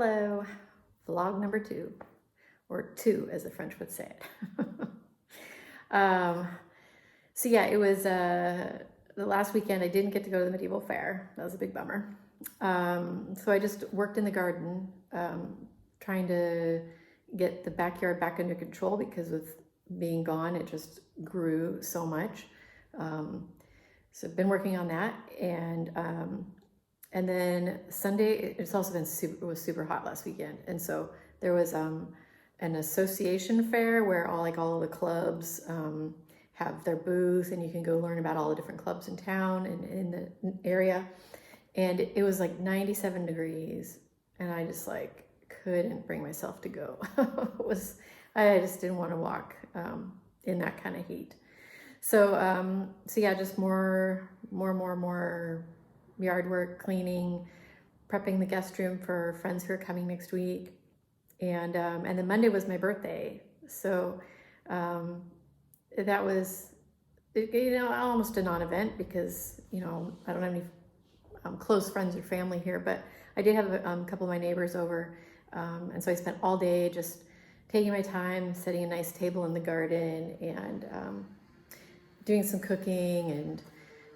Hello, vlog number 2, or 2 as the French would say it. um, so yeah, it was the last weekend I didn't get to go to the medieval fair. That was a big bummer. So I just worked in the garden, trying to get the backyard back under control because with being gone, it just grew so much. So I've been working on that, and then Sunday, it's also been it was super hot last weekend. And so there was an association fair where all of the clubs have their booth, and you can go learn about all the different clubs in town and in the area. And it was like 97 degrees, and I just couldn't bring myself to go. I just didn't want to walk in that kind of heat. So yeah, just more yard work, cleaning, prepping the guest room for friends who are coming next week. And then Monday was my birthday. So that was, almost a non-event because, I don't have any close friends or family here, but I did have a couple of my neighbors over. And so I spent all day just taking my time, setting a nice table in the garden and doing some cooking,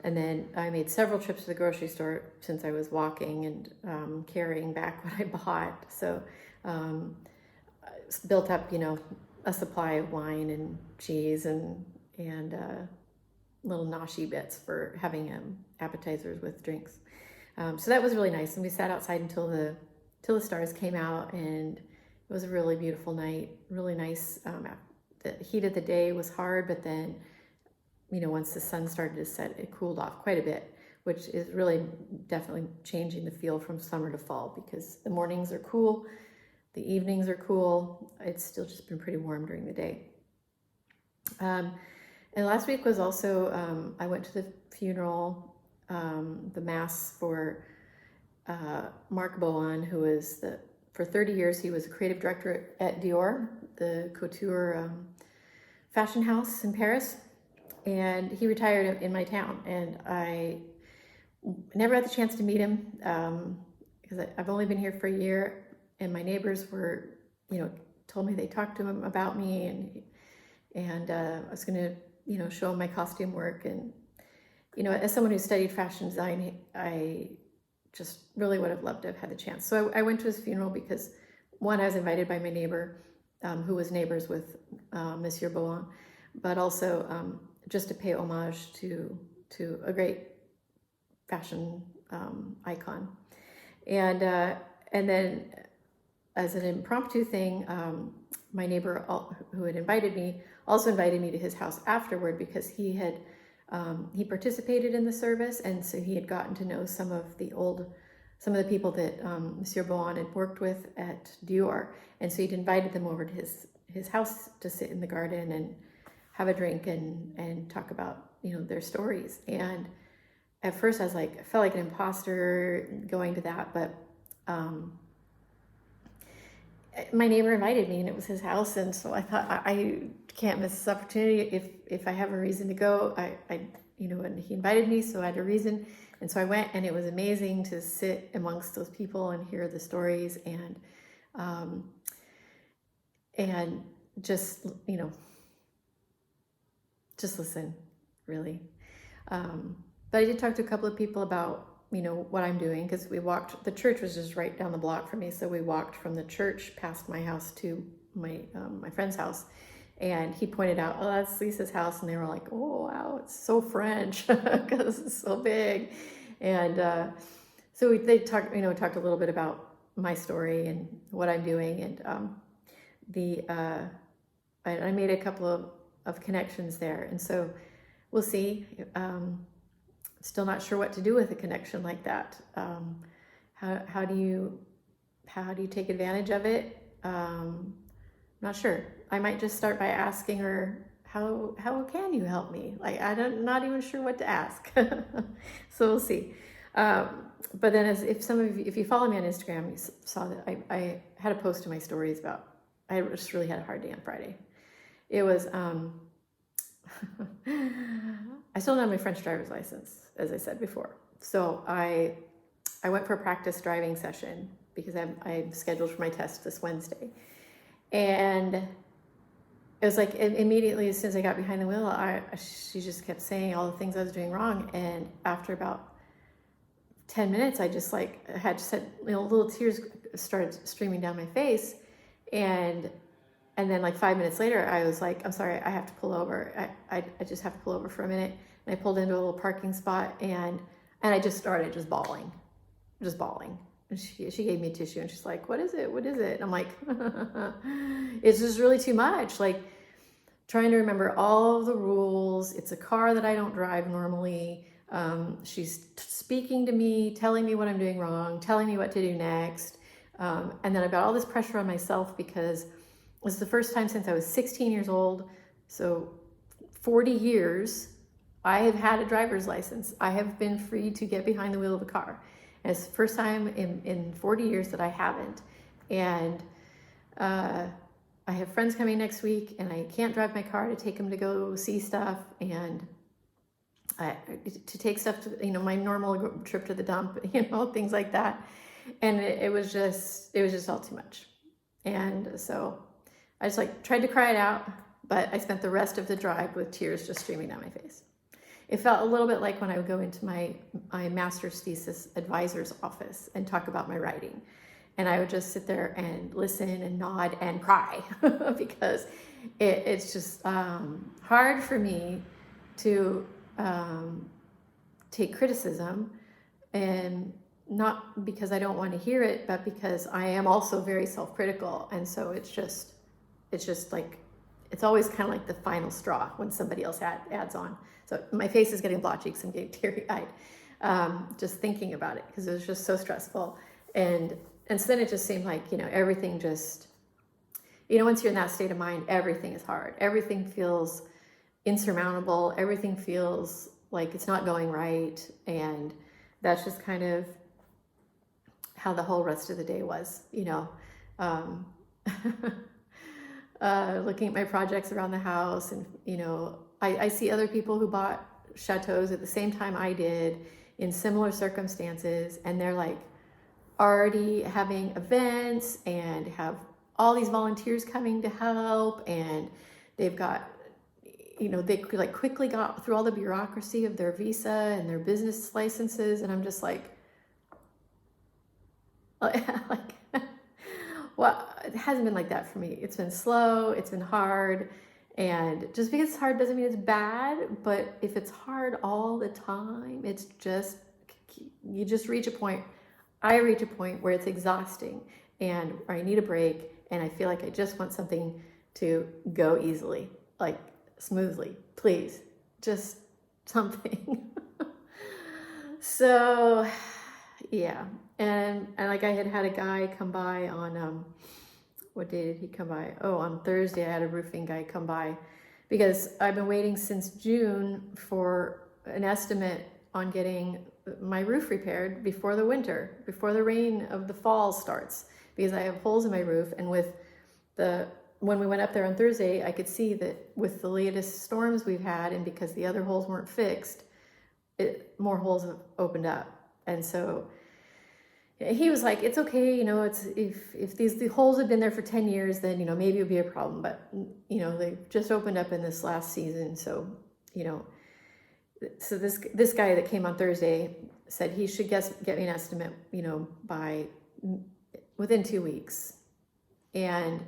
and then I made several trips to the grocery store since I was walking and carrying back what I bought. So built up, a supply of wine and cheese and little noshy bits for having appetizers with drinks. So that was really nice. And we sat outside until the stars came out, and it was a really beautiful night, really nice. The heat of the day was hard, but then once the sun started to set, it cooled off quite a bit, which is really definitely changing the feel from summer to fall because the mornings are cool, the evenings are cool. It's still just been pretty warm during the day. And last week was also, I went to the funeral, the mass for Marc Bohan, who is for 30 years, he was a creative director at Dior, the couture fashion house in Paris. And he retired in my town, and I never had the chance to meet him because I've only been here for a year, and my neighbors were, told me they talked to him about me, and I was going to, show him my costume work. And, as someone who studied fashion design, I just really would have loved to have had the chance. So I went to his funeral because, one, I was invited by my neighbor, who was neighbors with Monsieur Bohan, but also just to pay homage to a great fashion icon. And then as an impromptu thing, my neighbor who had invited me also invited me to his house afterward because he participated in the service, and so he had gotten to know some of the people that Monsieur Bohan had worked with at Dior, and so he'd invited them over to his house to sit in the garden and have a drink and talk about, their stories. And at first I felt like an imposter going to that, but my neighbor invited me and it was his house. And so I thought, I can't miss this opportunity. If I have a reason to go, and he invited me, so I had a reason. And so I went, and it was amazing to sit amongst those people and hear the stories and just, just listen, really. But I did talk to a couple of people about, what I'm doing, because the church was just right down the block from me. So we walked from the church past my house to my friend's house. And he pointed out, oh, that's Lisa's house. And they were like, oh, wow, it's so French because it's so big. And so they talked a little bit about my story and what I'm doing. And I made a couple of connections there. And so we'll see. Still not sure what to do with a connection like that. How do you take advantage of it? Not sure. I might just start by asking her, how can you help me? I'm not even sure what to ask. So we'll see. But then if you follow me on Instagram, you saw that I had a post in my stories about, I just really had a hard day on Friday. It was, I still don't have my French driver's license, as I said before. So I went for a practice driving session because I'm scheduled for my test this Wednesday. And it was like immediately as soon as I got behind the wheel, she just kept saying all the things I was doing wrong. And after about 10 minutes, I just like had said, little tears started streaming down my face. And then like 5 minutes later, I was like, I'm sorry, I have to pull over. I just have to pull over for a minute. And I pulled into a little parking spot, and I just started just bawling. And she gave me a tissue, and she's like, what is it? And I'm like, it's just really too much. Like trying to remember all of the rules. It's a car that I don't drive normally. She's speaking to me, telling me what I'm doing wrong, telling me what to do next. And then I've got all this pressure on myself because it was the first time since I was 16 years old. So 40 years, I have had a driver's license. I have been free to get behind the wheel of a car. And it's the first time in 40 years that I haven't. And I have friends coming next week, and I can't drive my car to take them to go see stuff and to take stuff to, my normal trip to the dump, things like that. And it was just all too much. And so I just like tried to cry it out, but I spent the rest of the drive with tears just streaming down my face. It felt a little bit like when I would go into my master's thesis advisor's office and talk about my writing. And I would just sit there and listen and nod and cry because it's just hard for me to take criticism, and not because I don't want to hear it, but because I am also very self-critical. And so it's just like, it's always kind of like the final straw when somebody else adds on. So my face is getting blotchy because I'm getting teary-eyed just thinking about it, because it was just so stressful. And so then it just seemed like, everything just, once you're in that state of mind, everything is hard. Everything feels insurmountable. Everything feels like it's not going right. And that's just kind of how the whole rest of the day was, looking at my projects around the house. And, I see other people who bought chateaus at the same time I did in similar circumstances. And they're like already having events and have all these volunteers coming to help. And they've got, they like quickly got through all the bureaucracy of their visa and their business licenses. And I'm just like, well, it hasn't been like that for me. It's been slow, it's been hard. And just because it's hard doesn't mean it's bad. But if it's hard all the time, it's just, you just reach a point. I reach a point where it's exhausting and I need a break. And I feel like I just want something to go easily, like smoothly, please, just something. So yeah. And like I had a guy come by on, what day did he come by? Oh, on Thursday I had a roofing guy come by because I've been waiting since June for an estimate on getting my roof repaired before the winter, before the rain of the fall starts, because I have holes in my roof. And when we went up there on Thursday, I could see that with the latest storms we've had, and because the other holes weren't fixed, more holes have opened up. And so he was like, it's okay, it's if the holes had been there for 10 years, then, maybe it would be a problem. But, they just opened up in this last season. So, so this guy that came on Thursday said he should get me an estimate, by within 2 weeks. And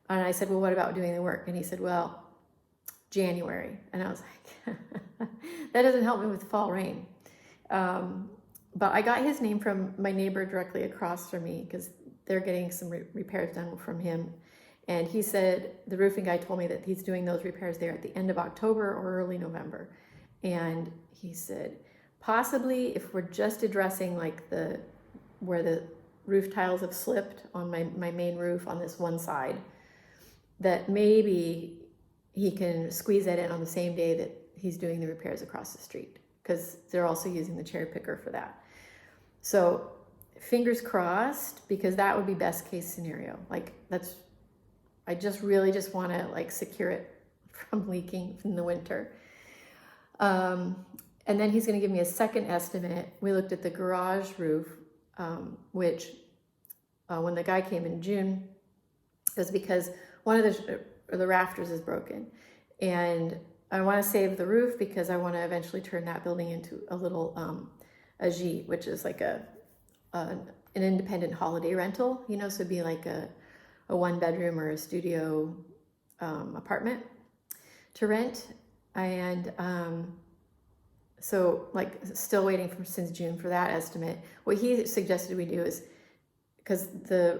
I said, well, what about doing the work? And he said, well, January. And I was like, that doesn't help me with fall rain. But I got his name from my neighbor directly across from me because they're getting some repairs done from him. And he said, the roofing guy told me that he's doing those repairs there at the end of October or early November. And he said, possibly if we're just addressing like where the roof tiles have slipped on my main roof on this one side, that maybe he can squeeze that in on the same day that he's doing the repairs across the street, because they're also using the cherry picker for that. So fingers crossed, because that would be best case scenario. Like I just really just want to like secure it from leaking in the winter. And then he's going to give me a second estimate. We looked at the garage roof, which when the guy came in June, it was because one of the rafters is broken, and I want to save the roof because I want to eventually turn that building into a little a gîte, which is like an independent holiday rental, you know, so it'd be like a 1-bedroom or a studio apartment to rent. And so like still waiting since June for that estimate. What he suggested we do is, because the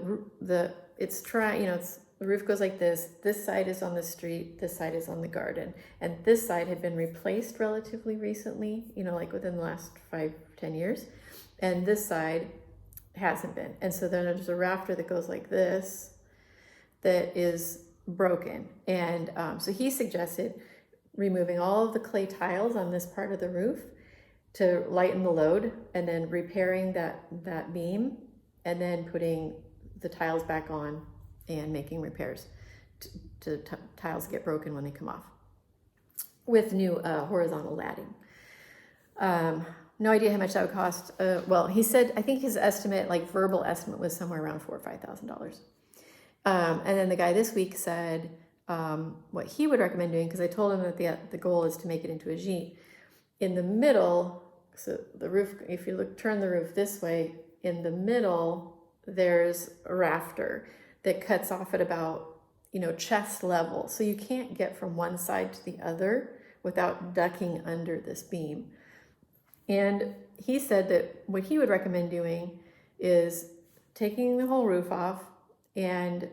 roof goes like this side is on the street, this side is on the garden, and this side had been replaced relatively recently, you know, like within the last 5-10 years, and this side hasn't been. And so then there's a rafter that goes like this that is broken. And so he suggested removing all of the clay tiles on this part of the roof to lighten the load, and then repairing that beam, and then putting the tiles back on and making repairs to tiles get broken when they come off with new horizontal ladding. No idea how much that would cost. Well, he said, I think his estimate, like verbal estimate, was somewhere around $4,000 or $5,000. And then the guy this week said what he would recommend doing, because I told him that the goal is to make it into a gîte. In the middle, so the roof, if you turn the roof this way, in the middle, there's a rafter that cuts off at about, you know, chest level. So you can't get from one side to the other without ducking under this beam. And he said that what he would recommend doing is taking the whole roof off and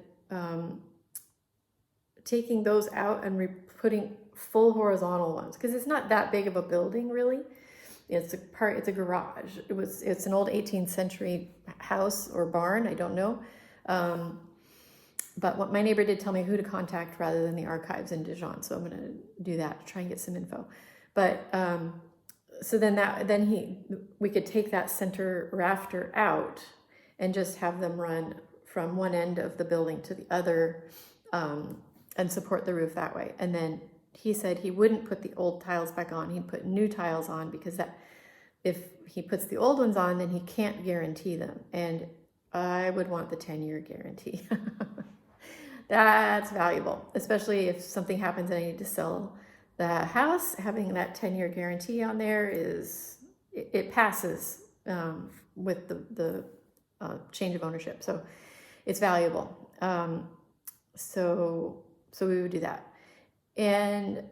taking those out and putting full horizontal ones, because it's not that big of a building really. It's a garage. It's an old 18th century house or barn, I don't know. But what my neighbor did tell me who to contact rather than the archives in Dijon, so I'm going to do that to try and get some info. But so we could take that center rafter out and just have them run from one end of the building to the other, and support the roof that way. And then he said he wouldn't put the old tiles back on. He'd put new tiles on, because if he puts the old ones on, then he can't guarantee them. And I would want the 10-year guarantee. That's valuable, especially if something happens and I need to sell the house. Having that 10-year guarantee on there it passes with the change of ownership. So it's valuable. So we would do that. And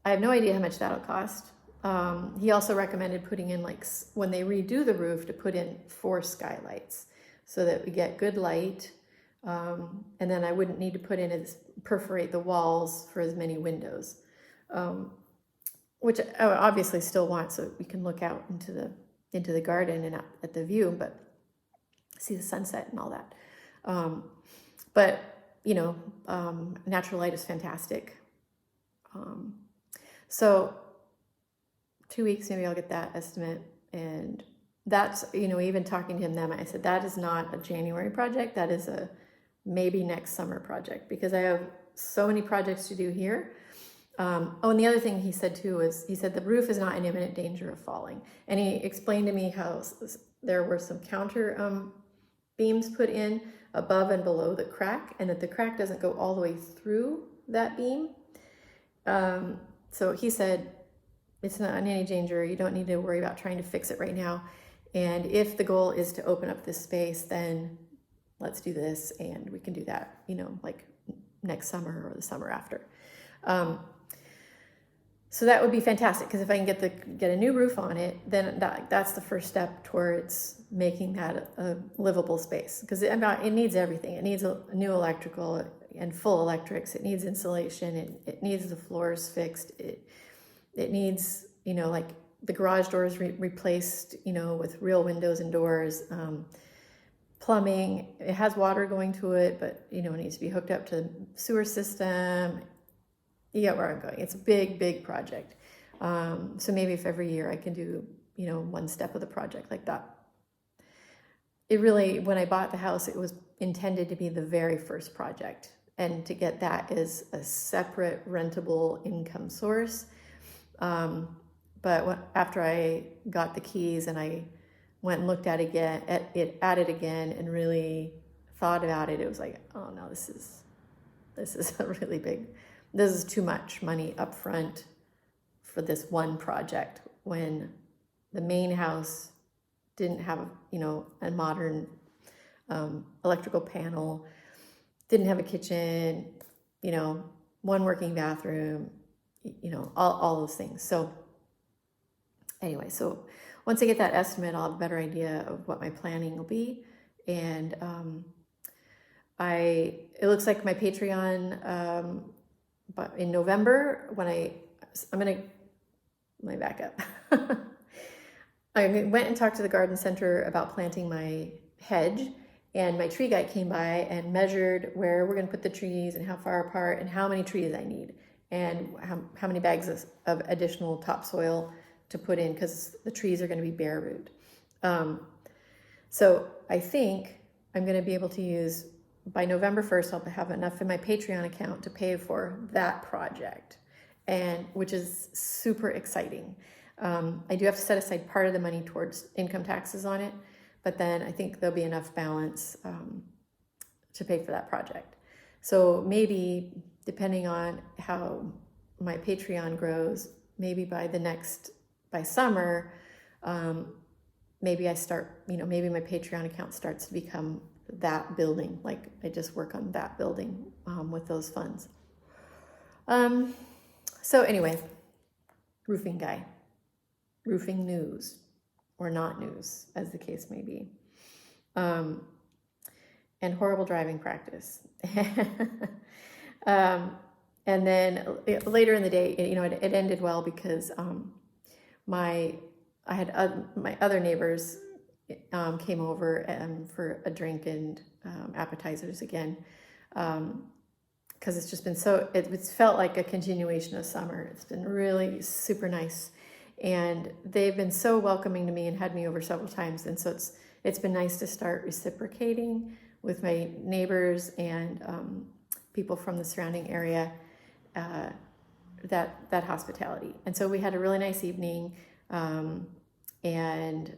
I have no idea how much that'll cost. He also recommended putting in, like, when they redo the roof, to put in 4 skylights so that we get good light. And then I wouldn't need to perforate the walls for as many windows, which I would obviously still want, so we can look out into the garden and at the view, but see the sunset and all that. But you know, natural light is fantastic. So 2 weeks, maybe I'll get that estimate. And that's, you know, even talking to him, I said, that is not a January project. That is a maybe next summer project, because I have so many projects to do here. And the other thing he said too was, he said the roof is not in imminent danger of falling. And he explained to me how there were some counter beams put in above and below the crack, and that the crack doesn't go all the way through that beam. So he said, it's not in any danger. You don't need to worry about trying to fix it right now. And if the goal is to open up this space, then let's do this, and we can do that, you know, like next summer or the summer after. So that would be fantastic, because if I can get a new roof on it, then that's the first step towards making that a livable space, because it needs everything. It needs a new electrical and full electrics. It needs insulation. It needs the floors fixed. It needs, you know, like the garage doors replaced, you know, with real windows and doors. Plumbing, it has water going to it, but, you know, it needs to be hooked up to the sewer system. You get where I'm going. It's a big, big project. So maybe if every year I can do, you know, one step of the project like that. It really, when I bought the house, it was intended to be the very first project, and to get that as a separate rentable income source. But after I got the keys and I went and looked at it again and really thought about it, it was like, oh no, this is a really big, this is too much money up front for this one project when the main house didn't have, a modern electrical panel, didn't have a kitchen, one working bathroom, all those things. So anyway, so once I get that estimate, I'll have a better idea of what my planning will be. And it looks like my Patreon, but in November, let me back up. I went and talked to the garden center about planting my hedge, and my tree guy came by and measured where we're going to put the trees and how far apart and how many trees I need and how many bags of additional topsoil to put in, because the trees are going to be bare root. So I think I'm going to be able to use, by November 1st, I'll have enough in my Patreon account to pay for that project, and which is super exciting. I do have to set aside part of the money towards income taxes on it, but then I think there'll be enough balance to pay for that project. So maybe, depending on how my Patreon grows, maybe by summer, maybe I start, maybe my Patreon account starts to become that building. Like I just work on that building with those funds. So anyway, roofing guy, roofing news or not news, as the case may be, and horrible driving practice. And then later in the day, it ended well because my other neighbors came over for a drink and appetizers again, because it's just been it's felt like a continuation of summer. It's been really super nice, and they've been so welcoming to me and had me over several times, and so it's been nice to start reciprocating with my neighbors and people from the surrounding area, that hospitality. And so we had a really nice evening, and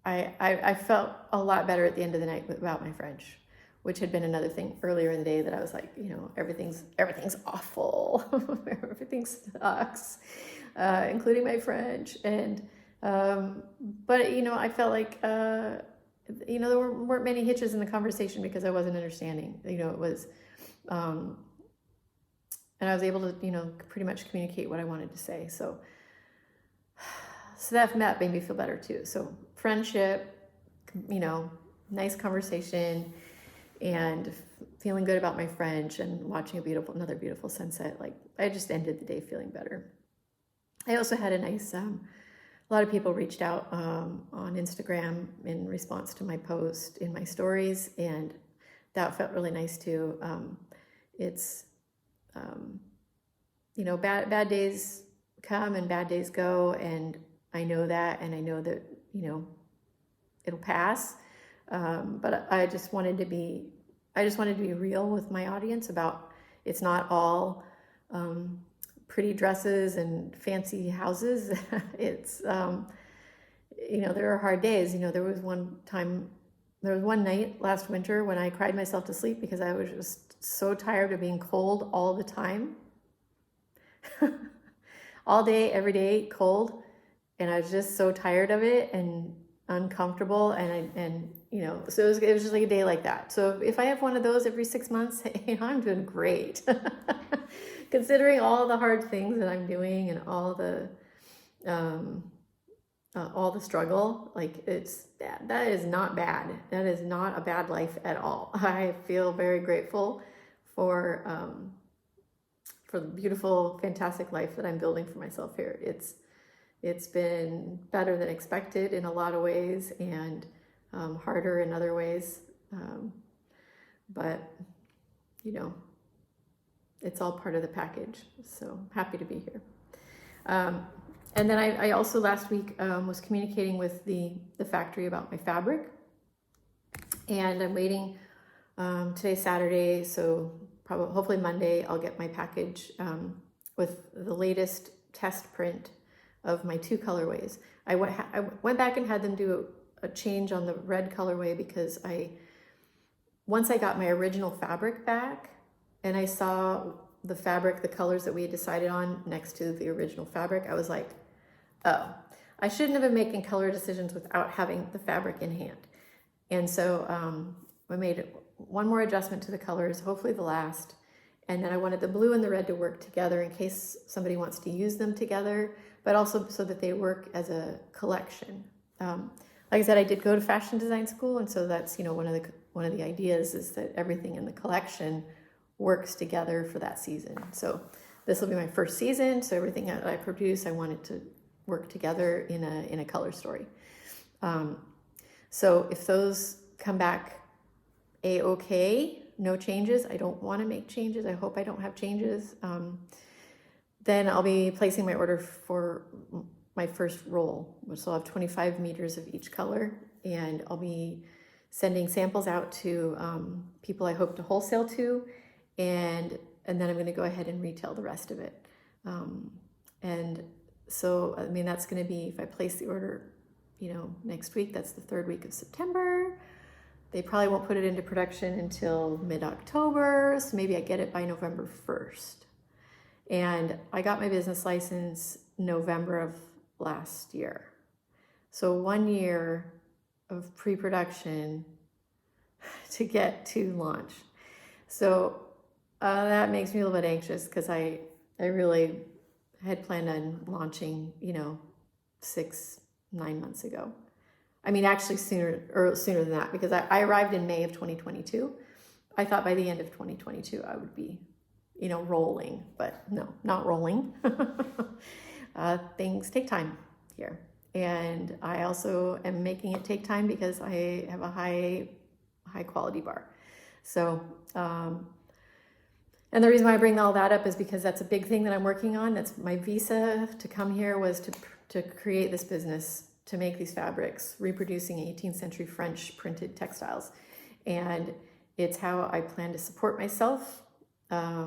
I felt a lot better at the end of the night about my French, which had been another thing earlier in the day that I was like, everything's awful, everything sucks, including my French. And but I felt like there weren't many hitches in the conversation because I wasn't understanding. It was, and I was able to pretty much communicate what I wanted to say. So that made me feel better too. So friendship, nice conversation, and feeling good about my French and watching another beautiful sunset. Like I just ended the day feeling better. I also had a nice, a lot of people reached out on Instagram in response to my post in my stories, and that felt really nice too. It's, bad days come and bad days go, and I know that, and I know that, it'll pass. But I just wanted to be real with my audience about it's not all pretty dresses and fancy houses. It's, there are hard days. There was one night last winter when I cried myself to sleep because I was just so tired of being cold all the time. All day, every day, cold. And I was just so tired of it and uncomfortable. And so it was just like a day like that. So if I have one of those every 6 months, I'm doing great. Considering all the hard things that I'm doing and all the struggle, like that is not bad. That is not a bad life at all. I feel very grateful for the beautiful, fantastic life that I'm building for myself here. It's been better than expected in a lot of ways, and harder in other ways. But it's all part of the package. So happy to be here. And then I also last week was communicating with the factory about my fabric, and I'm waiting. Today's Saturday, so hopefully Monday I'll get my package with the latest test print of my 2 colorways. I went back and had them do a change on the red colorway because I once I got my original fabric back and I saw the fabric, the colors that we had decided on next to the original fabric, I was like, oh, I shouldn't have been making color decisions without having the fabric in hand. And so I made one more adjustment to the colors, hopefully the last. And then I wanted the blue and the red to work together in case somebody wants to use them together, but also so that they work as a collection. Like I said, I did go to fashion design school, and so that's, you know, one of the ideas is that everything in the collection works together for that season. So this will be my first season, so everything that I produce, I want it to work together in a color story. So if those come back a-okay, no changes, I don't want to make changes, I hope I don't have changes, then I'll be placing my order for my first roll, which will have 25 meters of each color, and I'll be sending samples out to people I hope to wholesale to, and then I'm going to go ahead and retail the rest of it. And so, I mean, that's going to be, if I place the order, you know, next week, that's the 3rd week of September. They probably won't put it into production until mid-October, so maybe I get it by November 1st. And I got my business license November of last year. So 1 year of pre-production to get to launch. So that makes me a little bit anxious because I really had planned on launching, you know, 6-9 months ago. I mean, actually sooner than that, because I arrived in May of 2022. I thought by the end of 2022 I would be, you know, rolling, but no, not rolling. Things take time here. And I also am making it take time because I have a high quality bar. So, and the reason why I bring all that up is because that's a big thing that I'm working on. That's my visa to come here, was to create this business, to make these fabrics, reproducing 18th century French printed textiles. And it's how I plan to support myself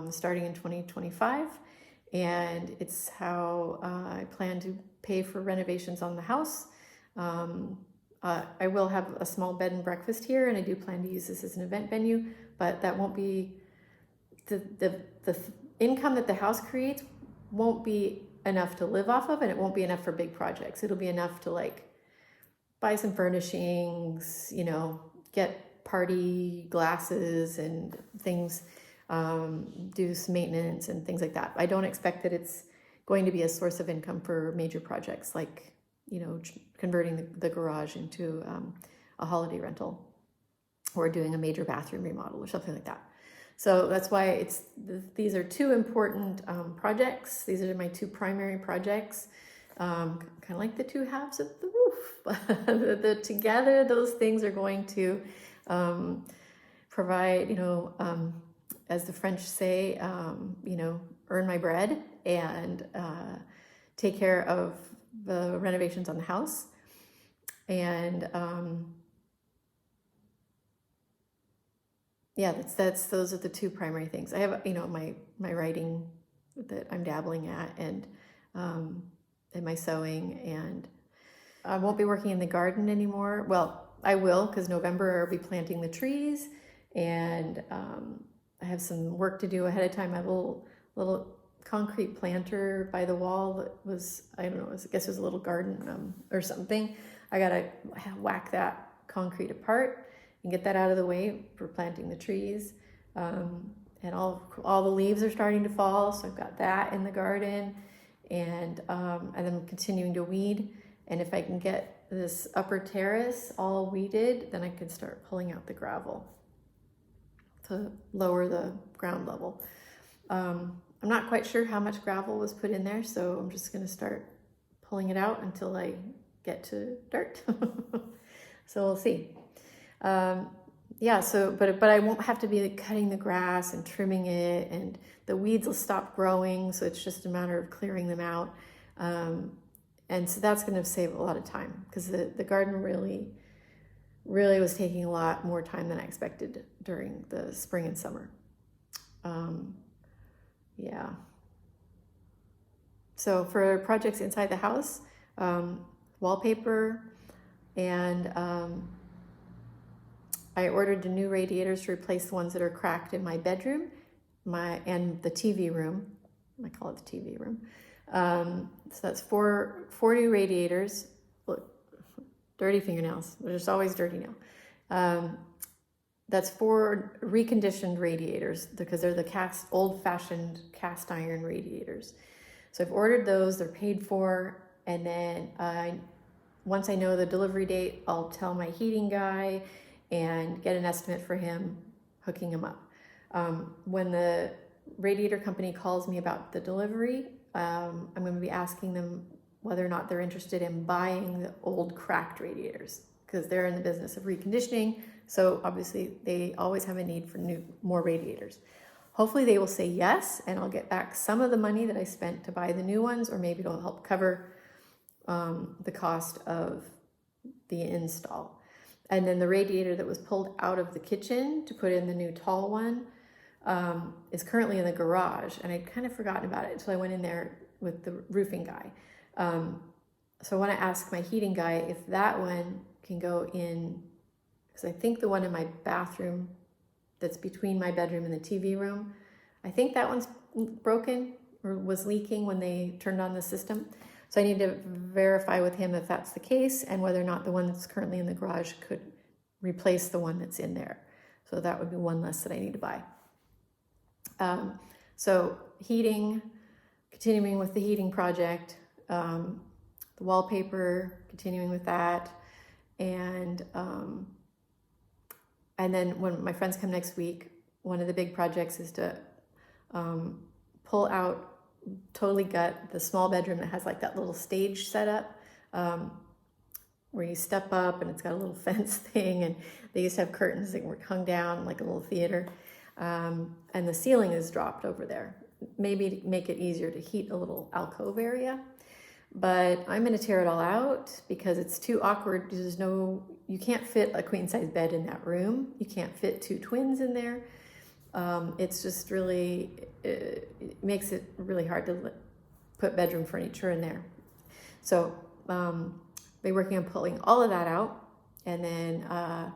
starting in 2025. And it's how I plan to pay for renovations on the house. I will have a small bed and breakfast here, and I do plan to use this as an event venue, but that won't be, the income that the house creates won't be enough to live off of, and it won't be enough for big projects. It'll be enough to like buy some furnishings, you know, get party glasses and things, do some maintenance and things like that. I don't expect that it's going to be a source of income for major projects like, you know, converting the garage into a holiday rental or doing a major bathroom remodel or something like that. So that's why these are two important projects. These are my two primary projects, kind of like the two halves of the roof. Together, those things are going to provide, you know, as the French say, you know, earn my bread and take care of the renovations on the house. And yeah, those are the two primary things. I have, you know, my writing that I'm dabbling at, and my sewing, and I won't be working in the garden anymore. Well, I will, because November I'll be planting the trees, and I have some work to do ahead of time. I have a little concrete planter by the wall that was, I don't know, I guess it was a little garden or something. I gotta whack that concrete apart and get that out of the way for planting the trees. And all the leaves are starting to fall, so I've got that in the garden, and then I'm continuing to weed. And if I can get this upper terrace all weeded, then I can start pulling out the gravel to lower the ground level. I'm not quite sure how much gravel was put in there, so I'm just gonna start pulling it out until I get to dirt. So we'll see. Yeah, so, but I won't have to be like cutting the grass and trimming it, and the weeds will stop growing, so it's just a matter of clearing them out. And so that's gonna save a lot of time, because the garden really was taking a lot more time than I expected during the spring and summer. Yeah. So for projects inside the house, wallpaper, and I ordered the new radiators to replace the ones that are cracked in my bedroom, and the TV room. I call it the TV room. So that's four new radiators. Look, dirty fingernails. There's always dirty nail. That's 4 reconditioned radiators because they're the old-fashioned cast iron radiators. So I've ordered those. They're paid for, and then once I know the delivery date, I'll tell my heating guy and get an estimate for him hooking him up. When the radiator company calls me about the delivery, I'm going to be asking them whether or not they're interested in buying the old cracked radiators, because they're in the business of reconditioning. So obviously they always have a need for more radiators. Hopefully they will say yes, and I'll get back some of the money that I spent to buy the new ones, or maybe it'll help cover the cost of the install. And then the radiator that was pulled out of the kitchen to put in the new tall one is currently in the garage, and I'd kind of forgotten about it until I went in there with the roofing guy. So I want to ask my heating guy if that one can go in, because I think the one in my bathroom that's between my bedroom and the TV room, I think that one's broken or was leaking when they turned on the system. So I need to verify with him if that's the case, and whether or not the one that's currently in the garage could replace the one that's in there. So that would be one less that I need to buy. So heating, continuing with the heating project, the wallpaper, continuing with that, and then when my friends come next week, one of the big projects is to pull out, totally gut the small bedroom that has like that little stage set up, where you step up and it's got a little fence thing, and they used to have curtains that were hung down like a little theater, and the ceiling is dropped over there, maybe to make it easier to heat a little alcove area. But I'm going to tear it all out because it's too awkward. You can't fit a queen size bed in that room. You can't fit 2 twins in there. It's just really, it makes it really hard to put bedroom furniture in there. So we're working on pulling all of that out. And then I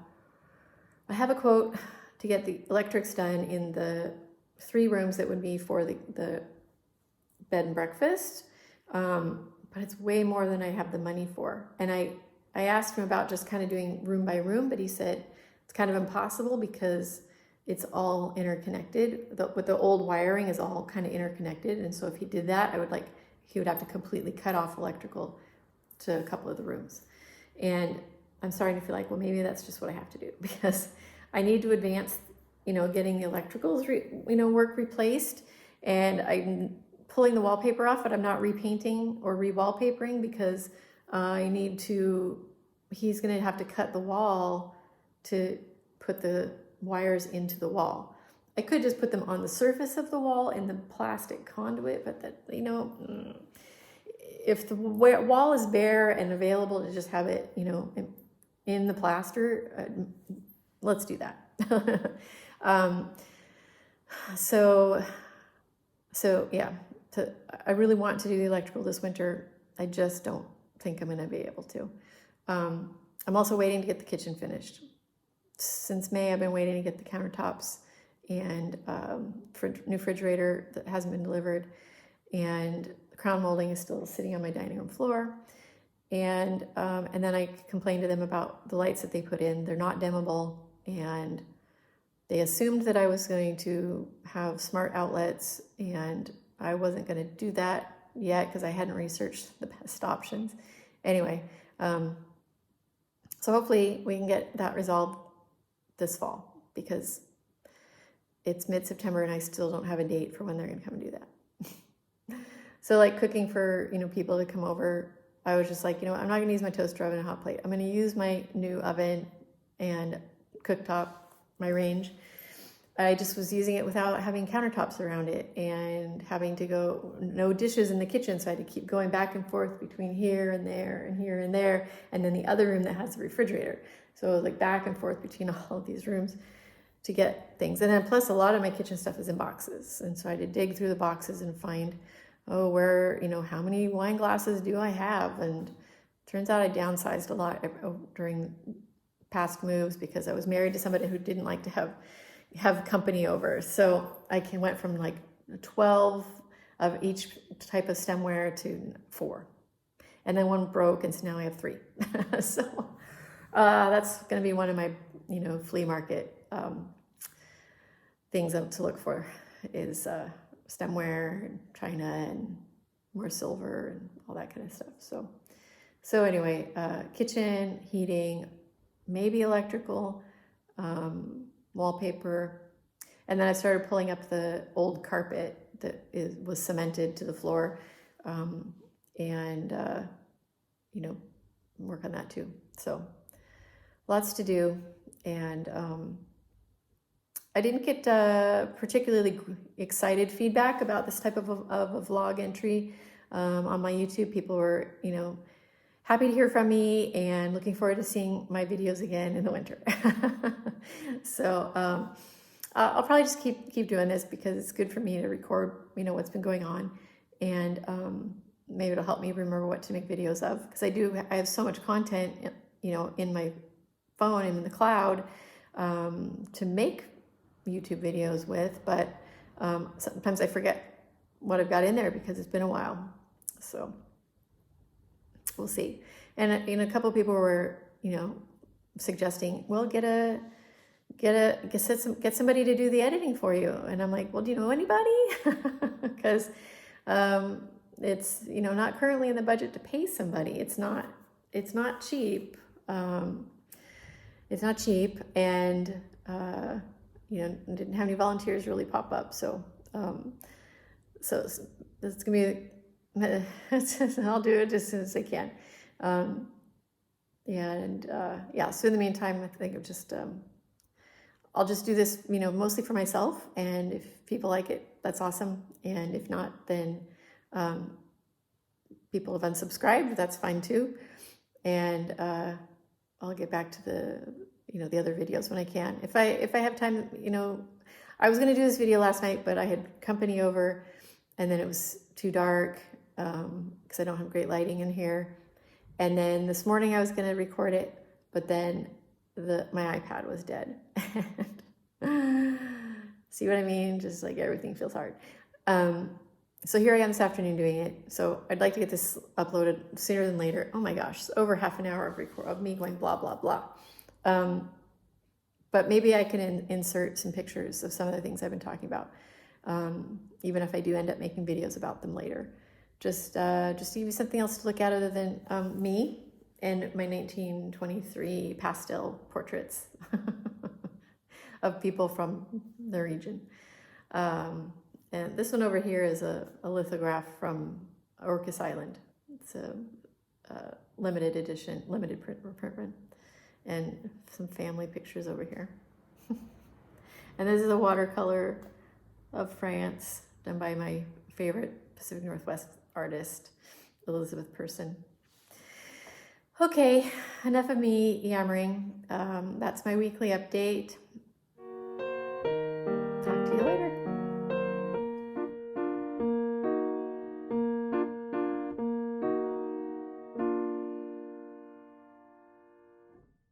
have a quote to get the electrics done in the 3 rooms that would be for the bed and breakfast. But it's way more than I have the money for. And I asked him about just kind of doing room by room, but he said it's kind of impossible because it's all interconnected. The old wiring is all kind of interconnected. And so if he did that, he would have to completely cut off electrical to a couple of the rooms. And I'm starting to feel like, well, maybe that's just what I have to do, because I need to advance, getting the electricals, work replaced. And I'm pulling the wallpaper off, but I'm not repainting or re-wallpapering because he's going to have to cut the wall to put the wires into the wall. I could just put them on the surface of the wall in the plastic conduit, but if the wall is bare and available to just have it, in the plaster, let's do that. So yeah. I really want to do the electrical this winter. I just don't think I'm going to be able to. I'm also waiting to get the kitchen finished. Since May, I've been waiting to get the countertops and new refrigerator that hasn't been delivered. And the crown molding is still sitting on my dining room floor. And then I complained to them about the lights that they put in. They're not dimmable, and they assumed that I was going to have smart outlets, and I wasn't going to do that yet because I hadn't researched the best options. Anyway, so hopefully we can get that resolved this fall, because it's mid-September and I still don't have a date for when they're going to come and do that. So like cooking for, people to come over, I was just like, I'm not going to use my toaster oven and hot plate. I'm going to use my new oven and cooktop, my range. I just was using it without having countertops around it and having to no dishes in the kitchen. So I had to keep going back and forth between here and there and here and there. And then the other room that has the refrigerator. So it was like back and forth between all of these rooms to get things. And then plus a lot of my kitchen stuff is in boxes. And so I had to dig through the boxes and find, how many wine glasses do I have? And turns out I downsized a lot during past moves because I was married to somebody who didn't like to have company over. So I went from like 12 of each type of stemware to 4. And then one broke, and so now I have 3. So that's going to be one of my, flea market things to look for is stemware and china and more silver and all that kind of stuff. So anyway, kitchen, heating, maybe electrical, wallpaper. And then I started pulling up the old carpet that was cemented to the floor, and work on that too. So lots to do. And I didn't get particularly excited feedback about this type of a vlog entry on my YouTube. People were, happy to hear from me and looking forward to seeing my videos again in the winter. So I'll probably just keep doing this because it's good for me to record, what's been going on, and maybe it'll help me remember what to make videos of, because I have so much content, in my phone and in the cloud to make YouTube videos with, but sometimes I forget what I've got in there because it's been a while. So we'll see. And a couple of people were, suggesting, well, get somebody to do the editing for you. And I'm like, well, do you know anybody? Because it's not currently in the budget to pay somebody. It's not cheap. It's not cheap, and didn't have any volunteers really pop up. So it's gonna be. I'll do it as soon as I can. So in the meantime, I think of just I'll just do this, mostly for myself. And if people like it, that's awesome. And if not, then people have unsubscribed. That's fine too. And I'll get back to the other videos when I can. If I have time, I was going to do this video last night, but I had company over, and then it was too dark because I don't have great lighting in here. And then this morning I was going to record it, but then my iPad was dead. See what I mean? Just like everything feels hard. So here I am this afternoon doing it. So I'd like to get this uploaded sooner than later. Oh my gosh, it's over half an hour of me going blah, blah, blah. But maybe I can insert some pictures of some of the things I've been talking about, even if I do end up making videos about them later. Just to give you something else to look at other than me and my 1923 pastel portraits of people from the region. And this one over here is a lithograph from Orcas Island. It's a limited edition, limited print run. And some family pictures over here. And this is a watercolor of France done by my favorite Pacific Northwest artist, Elizabeth Person. Okay, enough of me yammering. That's my weekly update.